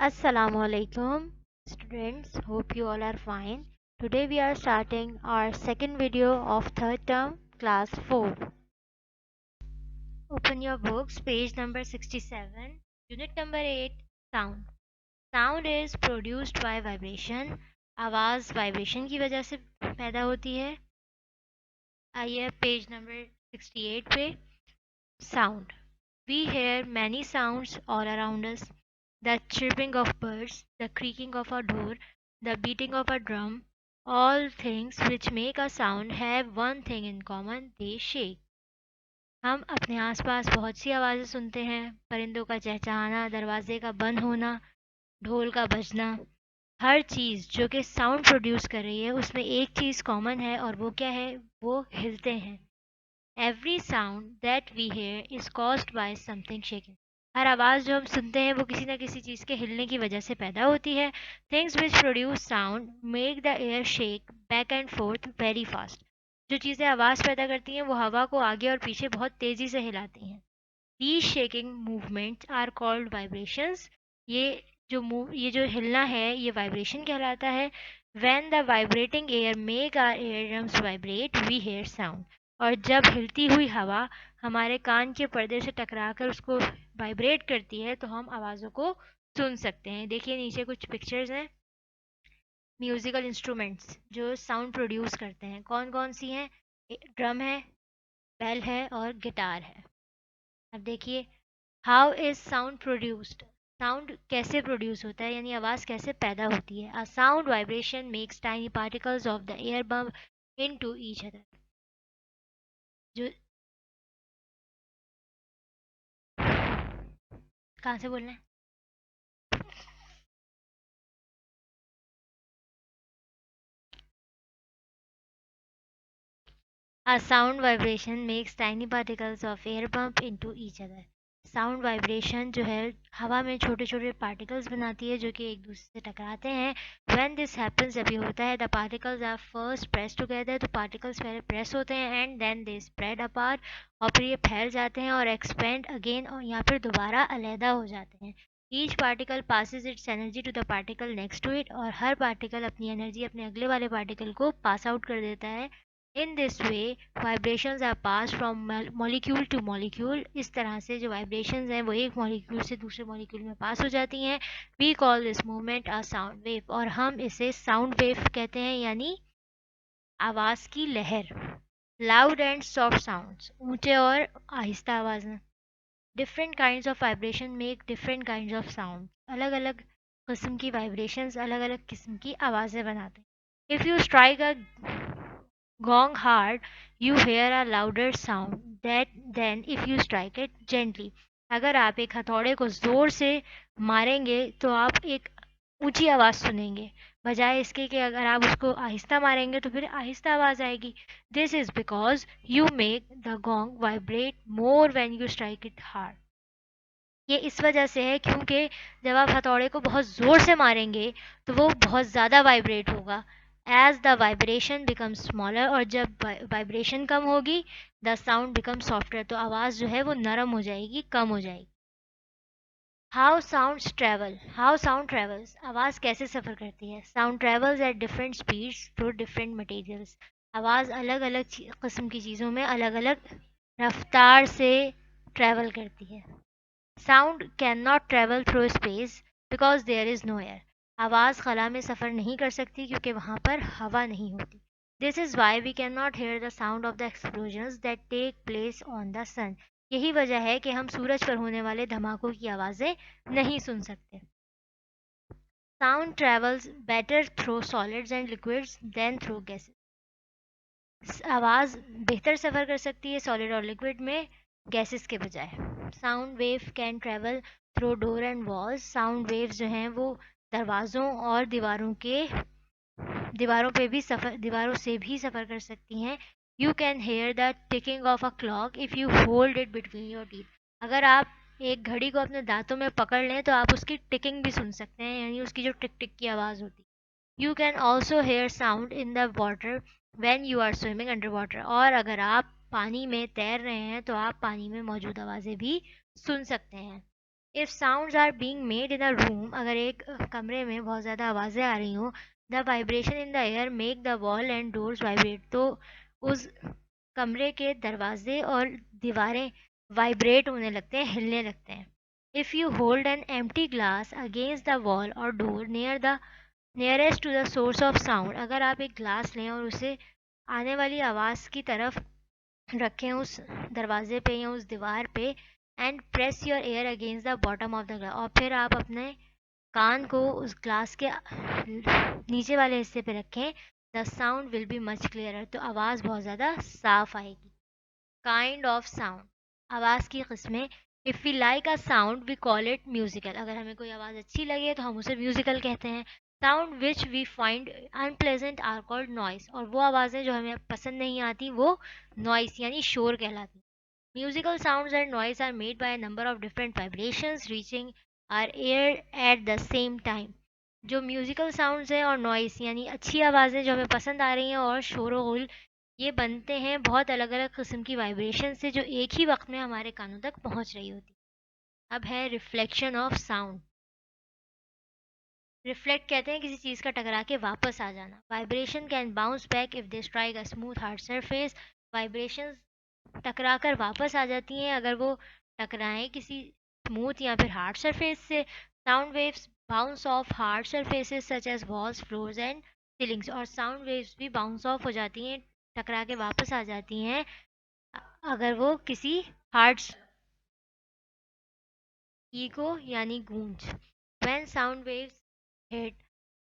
Assalamualaikum students, hope you all are fine. Today we are starting our second video of third term class 4. Open your books, page number 67, unit number 8, sound. Sound is produced by vibration. आवाज vibration की वजह से पैदा होती है. आइए page number 68 पे. Sound. We hear many sounds all around us. The chirping of birds, the creaking of a door, the beating of a drum, all things which make a sound have one thing in common, they shake. हम अपने आसपास बहुत सी आवाज़ें सुनते हैं. परिंदों का चहचहाना, दरवाजे का बंद होना, ढोल का बजना. हर चीज़ जो कि साउंड प्रोड्यूस कर रही है उसमें एक चीज़ कॉमन है और वो क्या है? वो हिलते हैं. Every sound that we hear is caused by something shaking. हर आवाज़ जो हम सुनते हैं वो किसी ना किसी चीज़ के हिलने की वजह से पैदा होती है. Things which produce sound make the air shake back and forth very fast. जो चीज़ें आवाज़ पैदा करती हैं वो हवा को आगे और पीछे बहुत तेज़ी से हिलाती हैं. These shaking movements are called vibrations. ये जो हिलना है ये वाइब्रेशन कहलाता है. When the vibrating air make our eardrums vibrate, we hear sound. और जब हिलती हुई हवा हमारे कान के पर्दे से टकराकर उसको वाइब्रेट करती है तो हम आवाज़ों को सुन सकते हैं. देखिए नीचे कुछ पिक्चर्स हैं. म्यूजिकल इंस्ट्रूमेंट्स जो साउंड प्रोड्यूस करते हैं कौन कौन सी हैं? ड्रम है, बेल है और गिटार है. अब देखिए how is sound produced. Sound कैसे प्रोड्यूस होता है यानी आवाज़ कैसे पैदा होती है. A sound vibration makes tiny particles of the air bump into each other. जो कहाँ से बोलना है? A sound vibration makes tiny particles of air bump into each other. Sound vibration जो है हवा में छोटे छोटे पार्टिकल्स बनाती है जो कि एक दूसरे से टकराते हैं. व्हेन दिस हैपेंस, जब ये होता है, the particles are first press together. तो पार्टिकल्स पहले प्रेस होते हैं and then they spread apart. और फिर ये फैल जाते हैं और एक्सपेंड अगेन और यहाँ फिर दोबारा अलहदा हो जाते हैं. Each particle passes its energy to the particle next to it. और हर पार्टिकल अपनी एनर्जी अपने अगले वाले पार्टिकल को पास आउट कर देता है. In this way, vibrations are passed from molecule to molecule. इस तरह से जो vibrations हैं वो एक molecule से दूसरे molecule में पास हो जाती हैं. We call this movement a sound wave. और हम इसे sound wave कहते हैं यानी आवाज़ की लहर. Loud and soft sounds. ऊंचे और आहिस्ता आवाज़ें. Different kinds of vibration make different kinds of sound. अलग अलग किस्म की vibrations अलग अलग किस्म की आवाज़ें बनाते हैं. If you strike a gong hard, you hear a louder sound that than if you strike it gently. अगर आप एक हथौड़े को जोर से मारेंगे तो आप एक ऊंची आवाज सुनेंगे बजाय इसके कि अगर आप उसको आहिस्ता मारेंगे तो फिर आहिस्ता आवाज आएगी. This is because you make the gong vibrate more when you strike it hard. ये इस वजह से है क्योंकि जब आप हथौड़े को बहुत ज़ोर से मारेंगे तो वो बहुत ज़्यादा वाइब्रेट होगा. As the vibration become smaller, और जब वाइब्रेशन कम होगी द साउंड बिकम सॉफ्टर, तो आवाज़ जो है वो नरम हो जाएगी, कम हो जाएगी. How sounds travel. How sound travels. आवाज़ कैसे सफ़र करती है. Sound travels at different speeds through different materials. आवाज़ अलग अलग किस्म की चीज़ों में अलग अलग रफ्तार से ट्रैवल करती है. Sound cannot travel through space because there is no air. आवाज़ खला में सफ़र नहीं कर सकती क्योंकि वहाँ पर हवा नहीं होती. This is why we cannot hear the sound of the explosions that take place on the sun. यही वजह है कि हम सूरज पर होने वाले धमाकों की आवाज़ें नहीं सुन सकते. Sound travels better through solids and liquids than through gases. आवाज़ बेहतर सफ़र कर सकती है सॉलिड और लिक्विड में गैसेस के बजाय. Sound wave can travel through door and walls. Sound waves जो हैं वो दरवाज़ों और दीवारों से भी सफ़र कर सकती हैं. You can here the ticking of a clock if you hold it between your teeth. अगर आप एक घड़ी को अपने दांतों में पकड़ लें तो आप उसकी टिकिंग भी सुन सकते हैं यानी उसकी जो टिक टिक की आवाज़ होती है. You can also hear sound in the water when you are swimming under water. और अगर आप पानी में तैर रहे हैं तो आप पानी में मौजूद आवाज़ें भी सुन सकते हैं. If sounds are being made in a room, अगर एक कमरे में बहुत ज़्यादा आवाज़ें आ रही हों, the vibration in the air make the wall and doors vibrate, तो उस कमरे के दरवाजे और दीवारें वाइब्रेट होने लगते हैं, हिलने लगते हैं. If you hold an empty glass against the wall और door near the nearest to the source of sound, अगर आप एक ग्लास लें और उसे आने वाली आवाज़ की तरफ रखें उस दरवाजे पे या उस दीवार पे, and press your air against the bottom of the glass, और फिर आप अपने कान को उस ग्लास के नीचे वाले हिस्से पे रखें, the sound will be much clearer, तो आवाज़ बहुत ज़्यादा साफ आएगी. काइंड ऑफ साउंड, आवाज़ की किस्में. If we like a sound we call it musical, अगर हमें कोई आवाज़ अच्छी लगे तो हम उसे म्यूजिकल कहते हैं. Sound which we find unpleasant are called noise, और वो आवाज़ें जो हमें पसंद नहीं आती वो नॉइस यानी शोर कहलाती. Musical sounds and noise are made by a number of different vibrations reaching our ear at the same time. जो म्यूजिकल साउंड्स हैं और नॉइस यानी अच्छी आवाज़ें जो हमें पसंद आ रही हैं और शोर गुल, ये बनते हैं बहुत अलग अलग किस्म की वाइब्रेशन से जो एक ही वक्त में हमारे कानों तक पहुंच रही होती. अब है रिफ्लेक्शन ऑफ साउंड. रिफ्लेक्ट कहते हैं किसी चीज़ का टकरा के वापस आ जाना. Vibration can bounce back if they strike a smooth hard surface. Vibration टकरा कर वापस आ जाती हैं अगर वो टकराएं किसी स्मूथ या फिर हार्ड सरफेस से. Sound waves bounce off hard surfaces such as walls floors and ceilings, और साउंड वेव्स भी बाउंस ऑफ हो जाती हैं, टकरा के वापस आ जाती हैं अगर वो किसी हार्ड. ईको यानी गूंज. When sound waves hit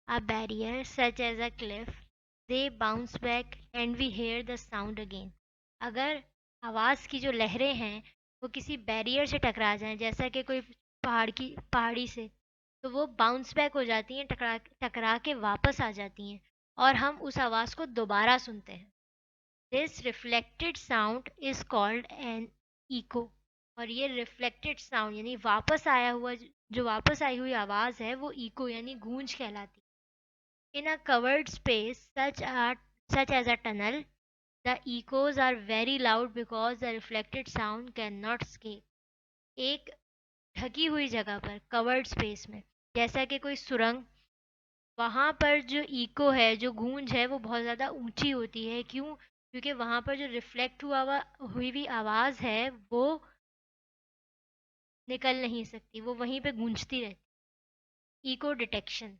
a barrier such as a cliff, they bounce back and we hear the sound again. अगर आवाज़ की जो लहरें हैं वो किसी बैरियर से टकरा जाएं, जैसा कि कोई पहाड़ी से, तो वो बाउंस बैक हो जाती हैं, टकरा टकरा के वापस आ जाती हैं और हम उस आवाज़ को दोबारा सुनते हैं. This reflected sound is called an echo. और ये रिफ्लेक्टेड साउंड यानी वापस आया हुआ जो वापस आई हुई आवाज़ है वो इको यानी गूंज कहलाती है. In a covered space such as a tunnel, the echoes are very loud because the reflected sound cannot escape. एक ढकी हुई जगह पर कवर्ड स्पेस में, जैसा कि कोई सुरंग, वहाँ पर जो इको है जो गूंज है वो बहुत ज़्यादा ऊंची होती है. क्यों? क्योंकि वहाँ पर जो रिफ्लेक्ट हुई हुई आवाज़ है वो निकल नहीं सकती, वो वहीं पे गूंजती रहती. Echo detection.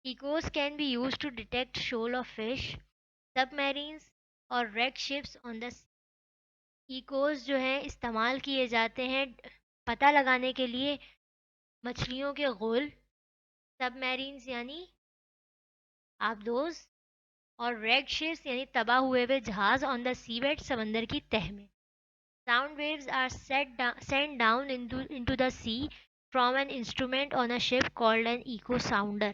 Echoes can be used to detect shoal of fish, submarines और wrecked ships on the sea. Echoes जो हैं इस्तेमाल किए जाते हैं पता लगाने के लिए मछलियों के गोल, सबमरीन्स यानी आबदोज, और wrecked ships यानी तबाह हुए हुए जहाज ऑन द सीबेड समंदर की तह में. Sound waves are sent down into the sea from an instrument on a ship called an echo sounder.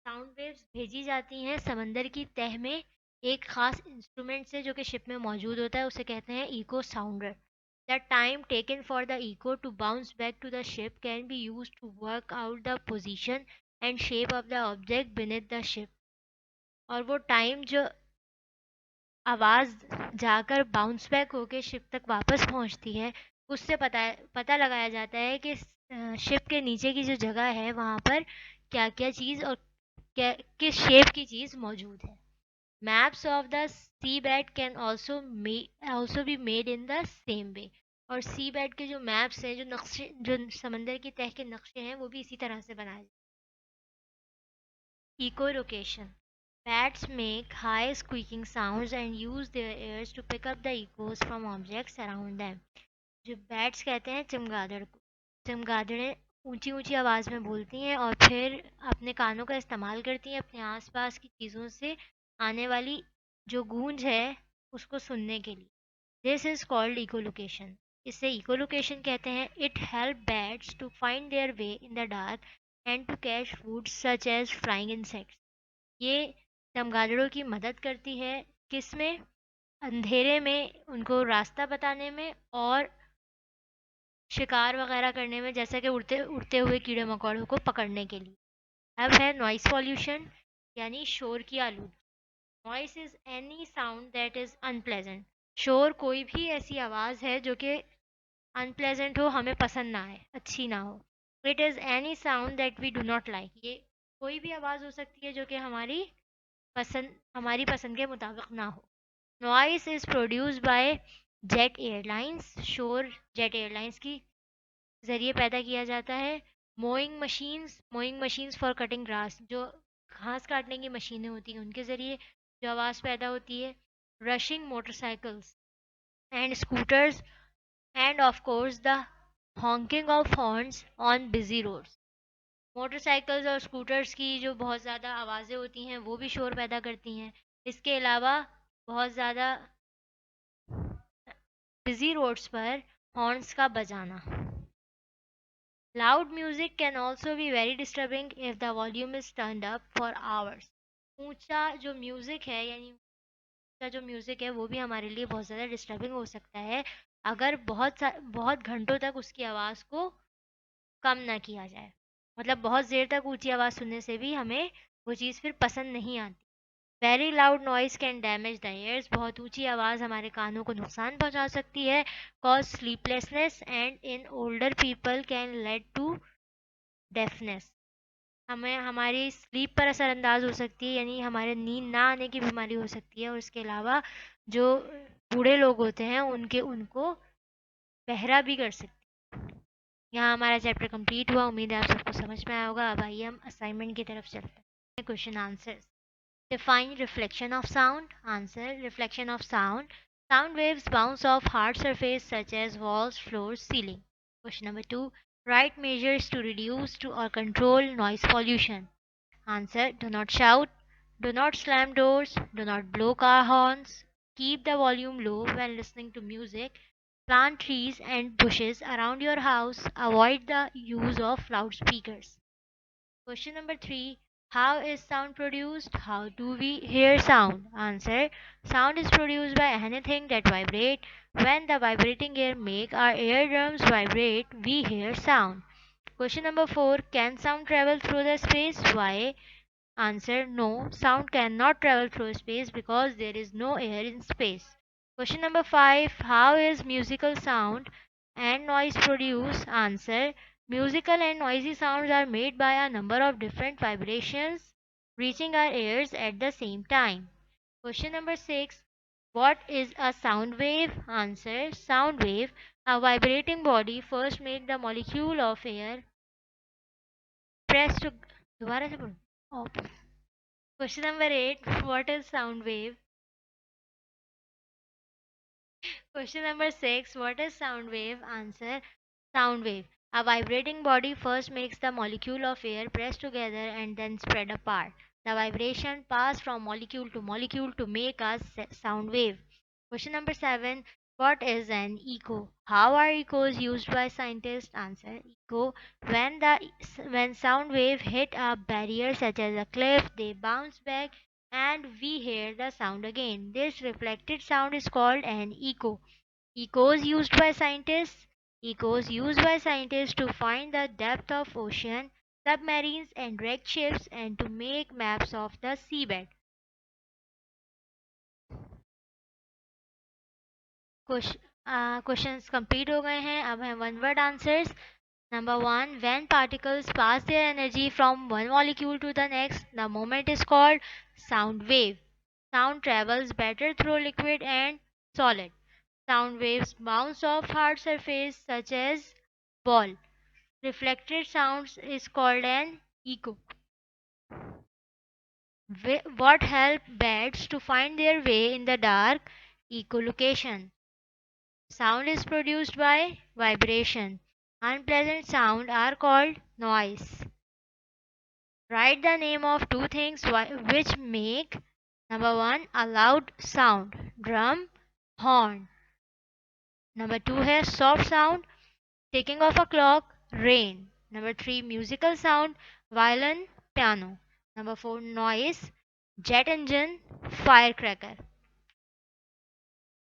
Sound waves भेजी जाती हैं समंदर की तह में एक खास इंस्ट्रूमेंट से जो कि शिप में मौजूद होता है, उसे कहते हैं echo sounder. The time taken for the echo to bounce back to the ship can be use to work out the position and shape of the object beneath the ship. और वो time जो आवाज़ जाकर bounce back होकर ship तक वापस पहुंचती है, उससे पता लगाया जाता है कि शिप के नीचे की जो जगह है वहाँ पर क्या क्या चीज़ और किस शेप की चीज़ मौजूद है. Maps of the sea bed can also be made in the same way. और सी बेड के जो मैप्स हैं, जो नक्शे, जो समंदर की तह के नक्शे हैं, वो भी इसी तरह से बनाए. Echo location. Bats make high squeaking sounds and use their ears to pick up the echoes from objects around them. जो बैट्स कहते हैं चमगादड़ को, चमगादड़ें ऊंची ऊंची आवाज़ में बोलती हैं और फिर अपने कानों का इस्तेमाल करती हैं अपने आसपास की चीज़ों से आने वाली जो गूंज है उसको सुनने के लिए. This is called echolocation. इसे इकोलोकेशन कहते हैं. It help bats to find their way in the dark and to catch food such as flying insects. ये चमगादड़ों की मदद करती है किस में? अंधेरे में उनको रास्ता बताने में और शिकार वगैरह करने में, जैसा कि उड़ते उड़ते हुए कीड़े मकोड़ों को पकड़ने के लिए. अब है नॉइस पॉल्यूशन यानी शोर की आलूदगी. Noise is any sound that is unpleasant. शोर कोई भी ऐसी आवाज़ है जो कि अनप्लेजेंट हो, हमें पसंद ना आए, अच्छी ना हो. It is any sound that we do not like. ये कोई भी आवाज़ हो सकती है जो कि हमारी पसंद के मुताबिक ना हो. Noise is produced by jet airlines. शोर जेट एयरलाइंस की ज़रिए पैदा किया जाता है. Moving machines for cutting grass, जो घास काटने की मशीनें होती हैं उनके ज़रिए जो आवाज़ पैदा होती है. Rushing motorcycles and scooters, and of course the honking of horns on busy roads. Motorcycles और स्कूटर्स की जो बहुत ज़्यादा आवाज़ें होती हैं वो भी शोर पैदा करती हैं. इसके अलावा बहुत ज़्यादा बिजी रोड्स पर हॉर्न्स का बजाना. Loud music can also be very disturbing if the volume is turned up for hours. ऊंचा जो म्यूजिक है, यानी ऊंचा जो म्यूजिक है वो भी हमारे लिए बहुत ज़्यादा डिस्टर्बिंग हो सकता है अगर बहुत घंटों तक उसकी आवाज़ को कम ना किया जाए. मतलब बहुत देर तक ऊंची आवाज़ सुनने से भी हमें वो चीज़ फिर पसंद नहीं आती. Very loud noise can damage the ears. बहुत ऊंची आवाज़ हमारे कानों को नुकसान पहुंचा सकती है. Cause sleeplessness and in older people can lead to deafness. हमें हमारी स्लीप पर असरअंदाज हो सकती है, यानी हमारे नींद ना आने की बीमारी हो सकती है. और इसके अलावा जो बूढ़े लोग होते हैं उनको बहरा भी कर सकती है. यहाँ हमारा चैप्टर कंप्लीट हुआ. उम्मीद है आप सबको समझ में आया होगा. अब आइए हम असाइनमेंट की तरफ चलते हैं. Question answers. Define reflection of sound. Answer. Reflection of sound. Sound waves bounce off hard surface such as walls, floors, ceiling. Question number 2. Write measures to reduce to or control noise pollution. Answer. Do not shout. Do not slam doors. Do not blow car horns. Keep the volume low when listening to music. Plant trees and bushes around your house. Avoid the use of loudspeakers. Question number 3. How is sound produced? How do we hear sound? Answer. Sound is produced by anything that vibrate. When the vibrating air make our eardrums vibrate, we hear sound. Question number 4. Can sound travel through the space? Why? Answer. No, sound cannot travel through space because there is no air in space. Question number 5. How is musical sound and noise produced? Answer. Musical and noisy sounds are made by a number of different vibrations reaching our ears at the same time. Question number 6. What is a sound wave? Answer. Sound wave, a vibrating body first make the molecule of air press to दोबारा से बोलो. Question number 8. What is sound wave? Question number 6. What is sound wave? Answer. Sound wave. A vibrating body first makes the molecule of air press together and then spread apart. The vibration pass from molecule to make a sound wave. Question number 7. What is an echo? How are echoes used by scientists? Answer. Echo. When sound wave hit a barrier such as a cliff, they bounce back and we hear the sound again. This reflected sound is called an echo. Echoes used by scientists. Echoes used by scientists to find the depth of ocean, submarines and wrecked ships and to make maps of the seabed. Questions complete हो गए हैं. अब हैं one word answers. Number 1. When particles pass their energy from one molecule to the next, the moment is called sound wave. Sound travels better through liquid and solid. Sound waves bounce off hard surface such as ball. Reflected sounds is called an echo. What help bats to find their way in the dark? Echolocation. Sound is produced by vibration. Unpleasant sound are called noise. Write the name of two things which make number 1 a loud sound, drum, horn. Number 2 है soft sound, ticking of a clock, rain. Number 3 musical sound, violin, piano. Number 4 noise, jet engine, firecracker.